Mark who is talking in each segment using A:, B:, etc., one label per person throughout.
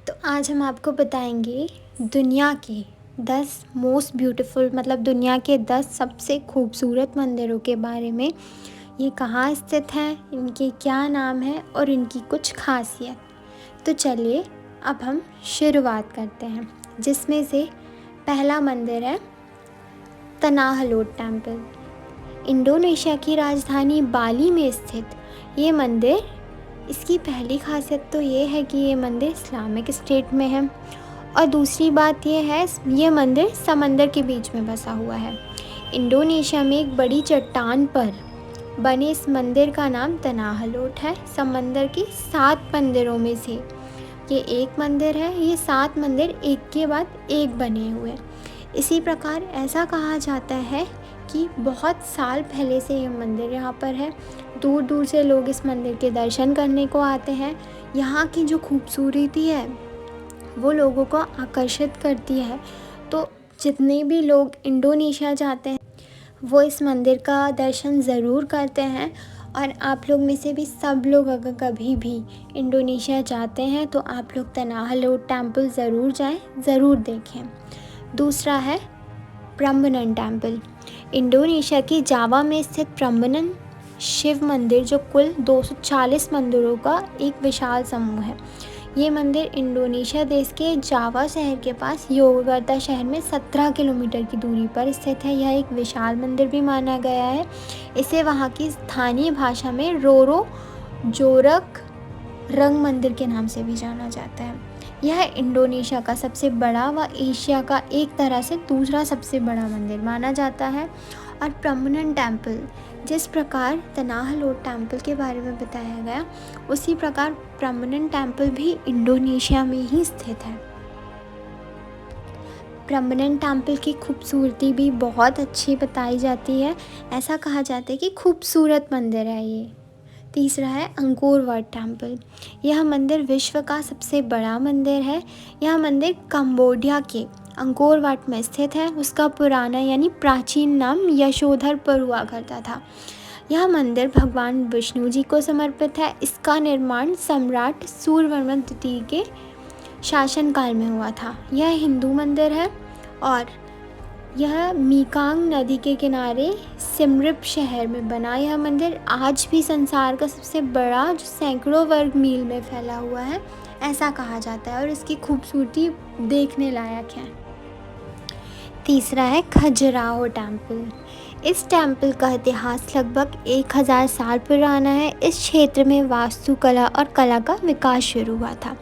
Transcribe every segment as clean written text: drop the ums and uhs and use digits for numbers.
A: तो आज हम आपको बताएंगे दुनिया के 10 मोस्ट ब्यूटीफुल दुनिया के 10 सबसे खूबसूरत मंदिरों के बारे में। ये कहाँ स्थित हैं, इनके क्या नाम है और इनकी कुछ खासियत। तो चलिए अब हम शुरुआत करते हैं, जिसमें से पहला मंदिर है तनाह लोट टेम्पल। इंडोनेशिया की राजधानी बाली में स्थित ये मंदिर, इसकी पहली खासियत तो ये है कि ये मंदिर इस्लामिक स्टेट में है और दूसरी बात ये है ये मंदिर समंदर के बीच में बसा हुआ है। इंडोनेशिया में एक बड़ी चट्टान पर बने इस मंदिर का नाम तनाह लोट है। समंदर के 7 मंदिरों में से ये एक मंदिर है। ये 7 मंदिर एक के बाद एक बने हुए। इसी प्रकार ऐसा कहा जाता है कि बहुत साल पहले से ये मंदिर यहाँ पर है। दूर दूर से लोग इस मंदिर के दर्शन करने को आते हैं। यहाँ की जो खूबसूरती है वो लोगों को आकर्षित करती है। तो जितने भी लोग इंडोनेशिया जाते हैं वो इस मंदिर का दर्शन ज़रूर करते हैं। और आप लोग में से भी सब लोग अगर कभी भी इंडोनेशिया जाते हैं तो आप लोग तनाह लोट टेम्पल ज़रूर जाएं, ज़रूर देखें। दूसरा है प्रम्बनन टेम्पल। इंडोनेशिया की जावा में स्थित प्रम्बनन शिव मंदिर, जो कुल 240 मंदिरों का एक विशाल समूह है। ये मंदिर इंडोनेशिया देश के जावा शहर के पास योगकर्ता शहर में 17 किलोमीटर की दूरी पर स्थित है। यह एक विशाल मंदिर भी माना गया है। इसे वहाँ की स्थानीय भाषा में रोरो जोरक रंग मंदिर के नाम से भी जाना जाता है। यह इंडोनेशिया का सबसे बड़ा व एशिया का एक तरह से दूसरा सबसे बड़ा मंदिर माना जाता है। और प्रम्बनन टेम्पल, जिस प्रकार तनाह लोट टेम्पल के बारे में बताया गया, उसी प्रकार प्रम्बनन टेम्पल भी इंडोनेशिया में ही स्थित है। प्रम्बनन टेम्पल की खूबसूरती भी बहुत अच्छी बताई जाती है। ऐसा कहा जाता है कि खूबसूरत मंदिर है ये। तीसरा है अंकोर वाट टेम्पल। यह मंदिर विश्व का सबसे बड़ा मंदिर है। यह मंदिर कंबोडिया के अंकोर वाट में स्थित है। उसका पुराना यानी प्राचीन नाम यशोधरपुर हुआ करता था। यह मंदिर भगवान विष्णु जी को समर्पित है। इसका निर्माण सम्राट सूर्यवर्मन द्वितीय के शासनकाल में हुआ था। यह हिंदू मंदिर है और यह मीकांग नदी के किनारे सिमरिप शहर में बना यह मंदिर आज भी संसार का सबसे बड़ा, जो सैकड़ों वर्ग मील में फैला हुआ है, ऐसा कहा जाता है और इसकी खूबसूरती देखने लायक है। तीसरा है खजुराहो टेम्पल। इस टेम्पल का इतिहास लगभग 1000 साल पुराना है। इस क्षेत्र में वास्तुकला और कला का विकास शुरू हुआ था।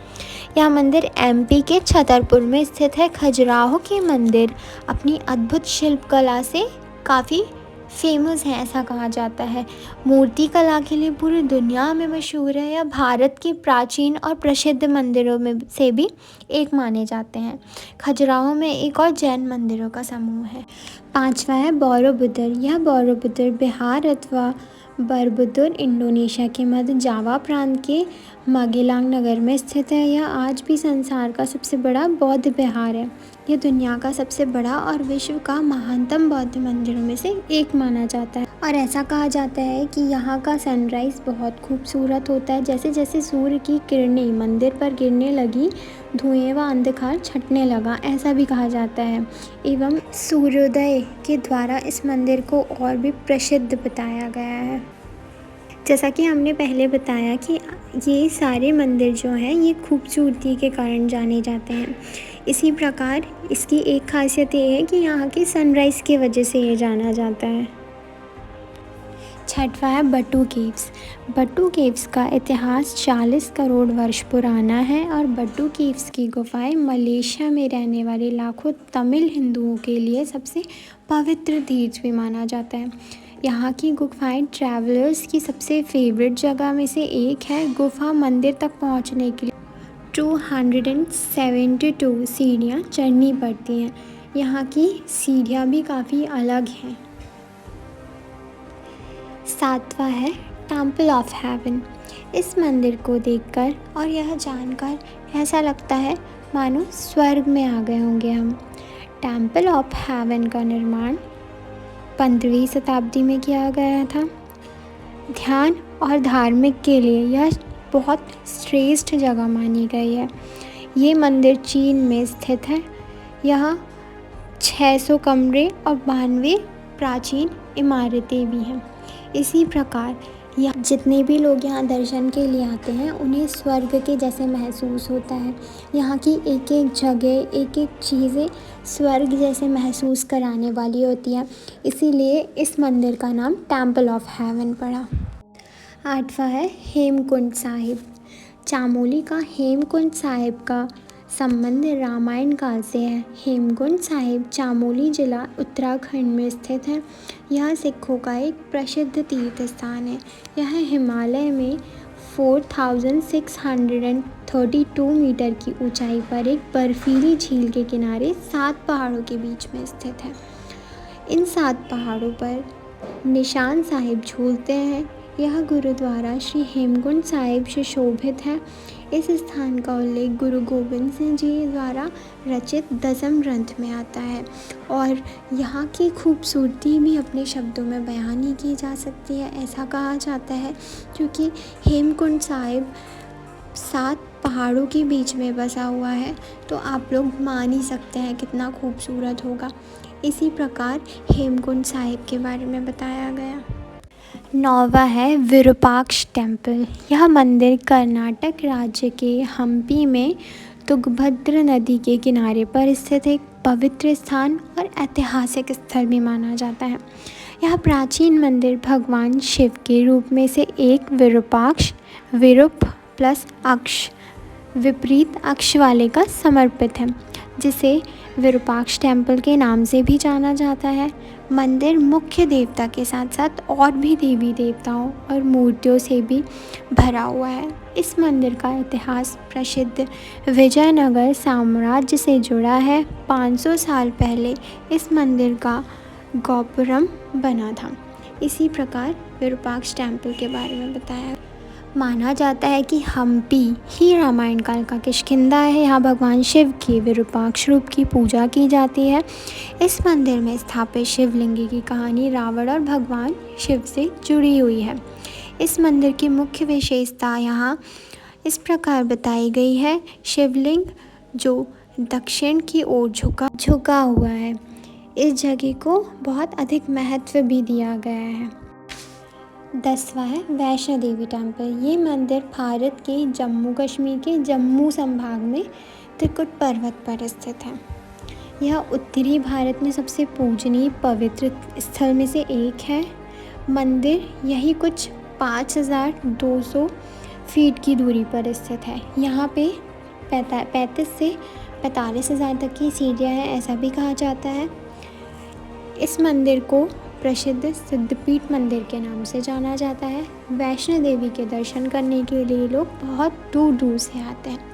A: यह मंदिर एमपी के छतरपुर में स्थित है। खजुराहो के मंदिर अपनी अद्भुत शिल्पकला से काफ़ी फेमस है, ऐसा कहा जाता है। मूर्ति कला के लिए पूरी दुनिया में मशहूर है। यह भारत के प्राचीन और प्रसिद्ध मंदिरों में से भी एक माने जाते हैं। खजुराहो में एक और जैन मंदिरों का समूह है। पांचवा है बोरोबुदर। यह बोरोबुदर बिहार अथवा बरबुदुर इंडोनेशिया के मध्य जावा प्रांत के मागेलांग नगर में स्थित है। यह आज भी संसार का सबसे बड़ा बौद्ध विहार है। यह दुनिया का सबसे बड़ा और विश्व का महानतम बौद्ध मंदिरों में से एक माना जाता है। और ऐसा कहा जाता है कि यहाँ का सनराइज़ बहुत खूबसूरत होता है। जैसे जैसे सूर्य की किरणें मंदिर पर गिरने लगी, धुएं व अंधकार छटने लगा, ऐसा भी कहा जाता है। एवं सूर्योदय के द्वारा इस मंदिर को और भी प्रसिद्ध बताया गया है। जैसा कि हमने पहले बताया कि ये सारे मंदिर जो हैं ये खूबसूरती के कारण जाने जाते हैं। इसी प्रकार इसकी एक खासियत ये है कि यहाँ की सनराइज़ की वजह से ये जाना जाता है। छठवा है बटू केव्स। बटू केव्स का इतिहास 40 करोड़ वर्ष पुराना है और बटू केव्स की गुफाएं मलेशिया में रहने वाले लाखों तमिल हिंदुओं के लिए सबसे पवित्र तीर्थ भी माना जाता है। यहाँ की गुफाएं ट्रैवलर्स की सबसे फेवरेट जगह में से एक है। गुफा मंदिर तक पहुँचने के लिए 272 सीढ़ियाँ चढ़नी पड़ती हैं। यहाँ की सीढ़ियाँ भी काफ़ी अलग हैं। सातवां है टेम्पल ऑफ हेवन। इस मंदिर को देखकर और यह जानकर ऐसा लगता है मानो स्वर्ग में आ गए होंगे हम। टेम्पल ऑफ हेवन का निर्माण 15वीं शताब्दी में किया गया था। ध्यान और धार्मिक के लिए यह बहुत श्रेष्ठ जगह मानी गई है। ये मंदिर चीन में स्थित है। यह 600 कमरे और 92 प्राचीन इमारतें भी हैं। इसी प्रकार यह जितने भी लोग यहाँ दर्शन के लिए आते हैं उन्हें स्वर्ग के जैसे महसूस होता है। यहाँ की एक एक जगह, एक एक चीज़ें स्वर्ग जैसे महसूस कराने वाली होती है। इसीलिए इस मंदिर का नाम टेम्पल ऑफ हेवन पड़ा। 8वां है हेमकुंड साहिब। चामोली का हेमकुंड साहिब का संबंध रामायण काल से है। हेमकुंड साहिब चामोली जिला उत्तराखंड में स्थित है। यह सिखों का एक प्रसिद्ध तीर्थ स्थान है। यह हिमालय में 4632 मीटर की ऊंचाई पर एक बर्फीली झील के किनारे 7 पहाड़ों के बीच में स्थित है। इन 7 पहाड़ों पर निशान साहिब झूलते हैं। यह गुरुद्वारा श्री हेमकुंड साहिब से शोभित है। इस स्थान का उल्लेख गुरु गोबिंद सिंह जी द्वारा रचित दसम ग्रंथ में आता है और यहाँ की खूबसूरती भी अपने शब्दों में बयान नहीं की जा सकती है। ऐसा कहा जाता है क्योंकि हेमकुंड साहिब 7 पहाड़ों के बीच में बसा हुआ है, तो आप लोग मान ही सकते हैं कितना खूबसूरत होगा। इसी प्रकार हेमकुंड साहिब के बारे में बताया गया। 9वां है विरूपाक्ष टेम्पल। यह मंदिर कर्नाटक राज्य के हम्पी में तुंगभद्र नदी के किनारे पर स्थित एक पवित्र स्थान और ऐतिहासिक स्थल भी माना जाता है। यह प्राचीन मंदिर भगवान शिव के रूप में से एक विरूपाक्ष, विरूप प्लस अक्ष, विपरीत अक्ष वाले का समर्पित है, जिसे विरूपाक्ष टेम्पल के नाम से भी जाना जाता है। मंदिर मुख्य देवता के साथ साथ और भी देवी देवताओं और मूर्तियों से भी भरा हुआ है। इस मंदिर का इतिहास प्रसिद्ध विजयनगर साम्राज्य से जुड़ा है। 500 साल पहले इस मंदिर का गोपुरम बना था। इसी प्रकार विरूपाक्ष टेम्पल के बारे में बताया। माना जाता है कि हम्पी ही रामायण काल का किष्किंधा है। यहाँ भगवान शिव के विरूपाक्ष रूप की पूजा की जाती है। इस मंदिर में स्थापित शिवलिंग की कहानी रावण और भगवान शिव से जुड़ी हुई है। इस मंदिर की मुख्य विशेषता यहाँ इस प्रकार बताई गई है। शिवलिंग जो दक्षिण की ओर झुका हुआ है। इस जगह को बहुत अधिक महत्व भी दिया गया है। 10वां है वैष्णो देवी टेम्पल। ये मंदिर भारत के जम्मू कश्मीर के जम्मू संभाग में त्रिकुट पर्वत पर स्थित है। यह उत्तरी भारत में सबसे पूजनीय पवित्र स्थल में से एक है। मंदिर यही कुछ 5200 फीट की दूरी पर स्थित है। यहाँ पे 35 से 45 हज़ार तक की सीढ़ियाँ हैं, ऐसा भी कहा जाता है। इस मंदिर को प्रसिद्ध सिद्धपीठ मंदिर के नाम से जाना जाता है। वैष्णो देवी के दर्शन करने के लिए लोग बहुत दूर दूर से आते हैं।